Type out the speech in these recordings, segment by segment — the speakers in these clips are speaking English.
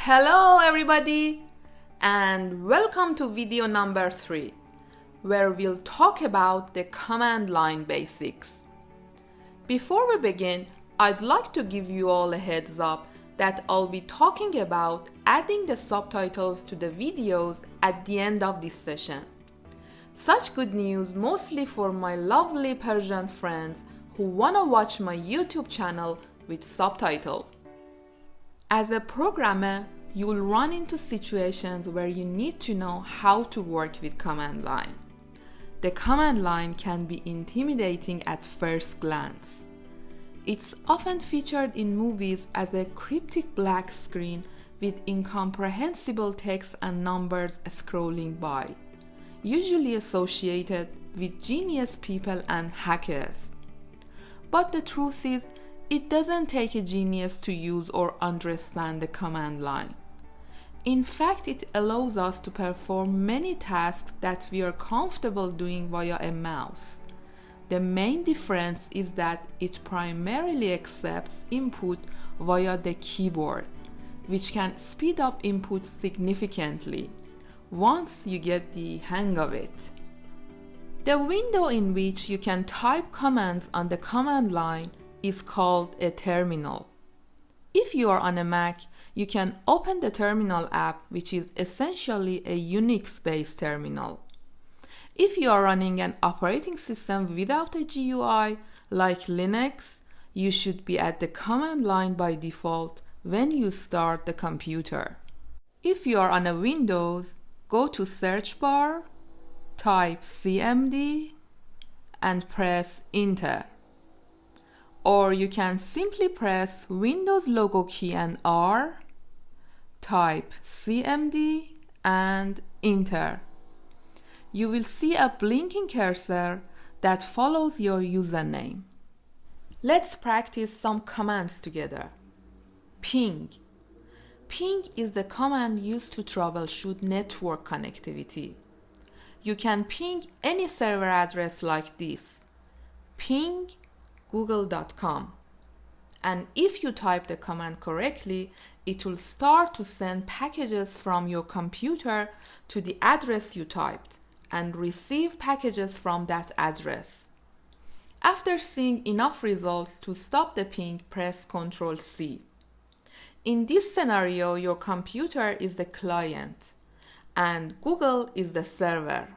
Hello everybody and welcome to video number 3 where we'll talk about the command line basics. Before we begin, I'd like to give you all a heads up that I'll be talking about adding the subtitles to the videos at the end of this session. Such good news mostly for my lovely Persian friends who wanna watch my YouTube channel with subtitle. As a programmer, you will run into situations where you need to know how to work with command line. The command line can be intimidating at first glance. It's often featured in movies as a cryptic black screen with incomprehensible text and numbers scrolling by, usually associated with genius people and hackers. But the truth is, it doesn't take a genius to use or understand the command line. In fact, it allows us to perform many tasks that we are comfortable doing via a mouse. The main difference is that it primarily accepts input via the keyboard, which can speed up input significantly once you get the hang of it. The window in which you can type commands on the command line is called a terminal. If you are on a Mac, you can open the terminal app, which is essentially a Unix-based terminal. If you are running an operating system without a GUI, like Linux, you should be at the command line by default when you start the computer. If you are on a Windows, go to search bar, type CMD, and press Enter. Or you can simply press Windows logo key and R, type CMD and Enter. You will see a blinking cursor that follows your username. Let's practice some commands together. Ping. Ping is the command used to troubleshoot network connectivity. You can ping any server address like this: ping google.com, and if you type the command correctly, it will start to send packages from your computer to the address you typed and receive packages from that address. After seeing enough results to stop the ping, press Ctrl C. In this scenario, your computer is the client and Google is the server.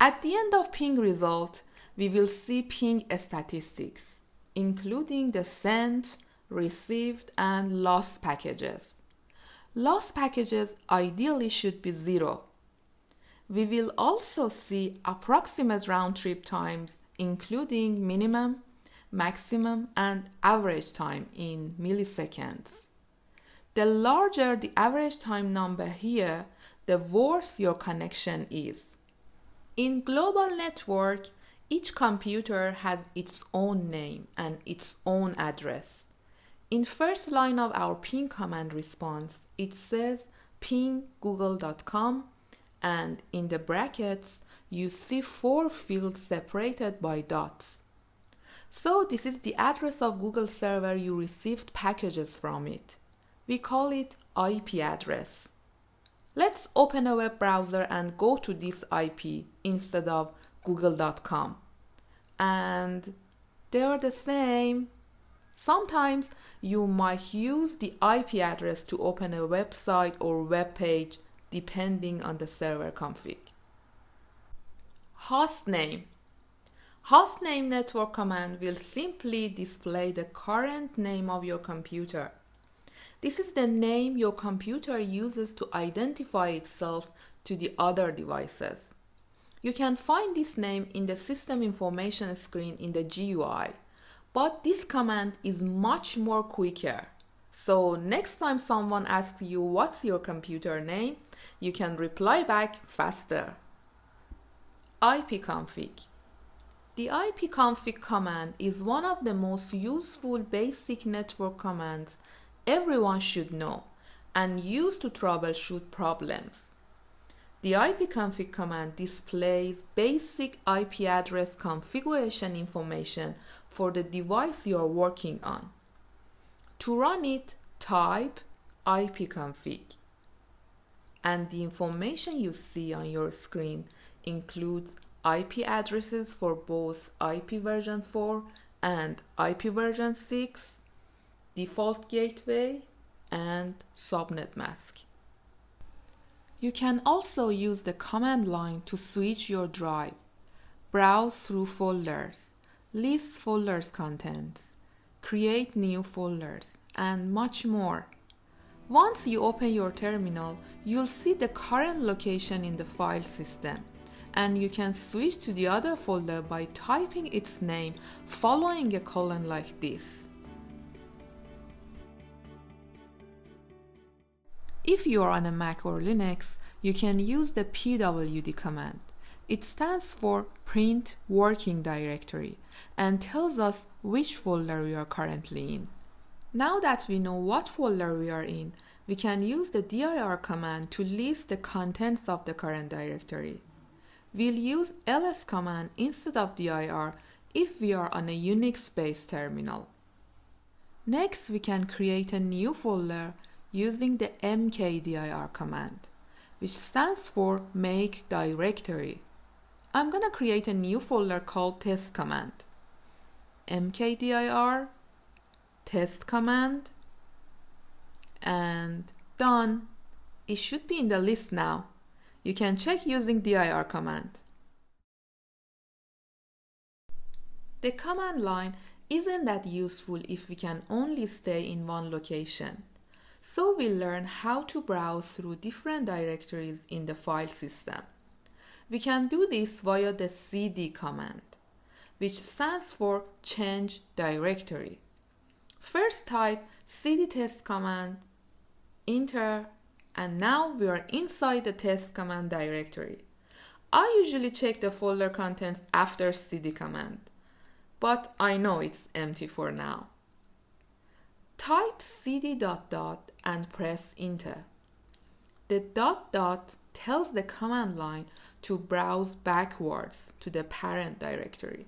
At the end of ping result, we will see ping statistics, including the sent, received, and lost packages. Lost packages ideally should be 0. We will also see approximate round-trip times, including minimum, maximum, and average time in milliseconds. The larger the average time number here, the worse your connection is. In global network, each computer has its own name and its own address. In first line of our ping command response, it says ping google.com, and in the brackets, you see 4 fields separated by dots. So this is the address of Google server you received packages from it. We call it IP address. Let's open a web browser and go to this IP instead of google.com, and they're the same. Sometimes you might use the IP address to open a website or web page depending on the server config. Hostname. Hostname network command will simply display the current name of your computer. This is the name your computer uses to identify itself to the other devices. You can find this name in the system information screen in the GUI, but this command is much more quicker. So next time someone asks you what's your computer name, you can reply back faster. ipconfig. The ipconfig command is one of the most useful basic network commands everyone should know and use to troubleshoot problems. The ipconfig command displays basic IP address configuration information for the device you are working on. To run it, type ipconfig. And the information you see on your screen includes IP addresses for both IP version 4 and IP version 6, default gateway, and subnet mask. You can also use the command line to switch your drive, browse through folders, list folders contents, create new folders, and much more. Once you open your terminal, you'll see the current location in the file system, and you can switch to the other folder by typing its name following a colon like this. If you are on a Mac or Linux, you can use the pwd command. It stands for Print Working Directory and tells us which folder we are currently in. Now that we know what folder we are in, we can use the dir command to list the contents of the current directory. We'll use ls command instead of dir if we are on a Unix-based terminal. Next, we can create a new folder using the mkdir command, which stands for make directory. I'm gonna create a new folder called test command. mkdir, test command, and done. It should be in the list now. You can check using dir command. The command line isn't that useful if we can only stay in one location. So we'll learn how to browse through different directories in the file system. We can do this via the cd command, which stands for change directory. First type cd test command, enter, and now we are inside the test command directory. I usually check the folder contents after cd command, but I know it's empty for now. Type cd ... and press enter. The ... tells the command line to browse backwards to the parent directory.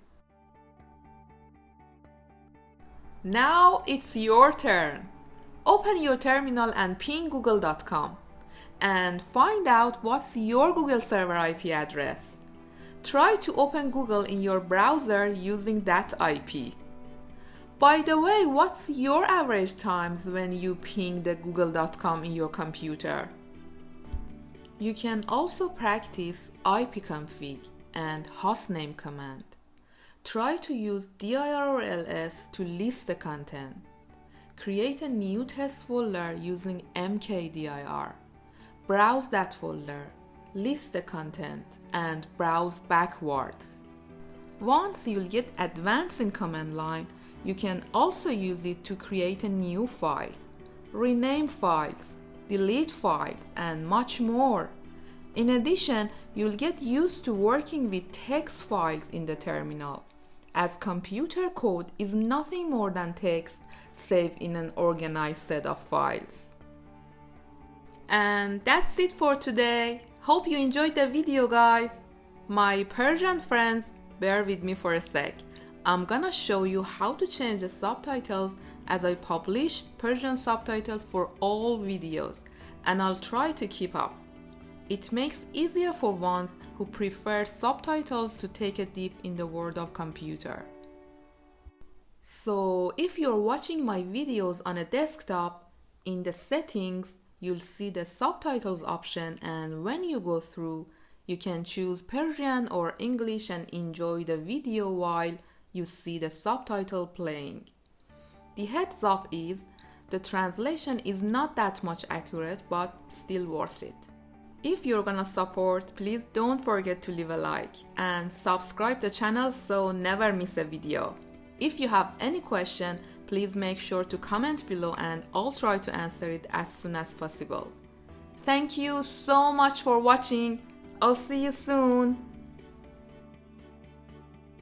Now it's your turn. Open your terminal and ping google.com and find out what's your Google server IP address. Try to open Google in your browser using that IP. By the way, what's your average times when you ping the google.com in your computer? You can also practice ipconfig and hostname command. Try to use dir or ls to list the content. Create a new test folder using mkdir. Browse that folder, list the content, and browse backwards. Once you'll get advanced in command line, you can also use it to create a new file, rename files, delete files, and much more. In addition, you'll get used to working with text files in the terminal, as computer code is nothing more than text saved in an organized set of files. And that's it for today. Hope you enjoyed the video, guys. My Persian friends, bear with me for a sec. I'm gonna show you how to change the subtitles as I publish Persian subtitle for all videos, and I'll try to keep up. It makes easier for ones who prefer subtitles to take a dip in the world of computer. So if you're watching my videos on a desktop, in the settings, you'll see the subtitles option, and when you go through, you can choose Persian or English and enjoy the video while you see the subtitle playing. The heads up is, the translation is not that much accurate, but still worth it. If you're gonna support, please don't forget to leave a like and subscribe the channel so never miss a video. If you have any question, please make sure to comment below and I'll try to answer it as soon as possible. Thank you so much for watching. I'll see you soon.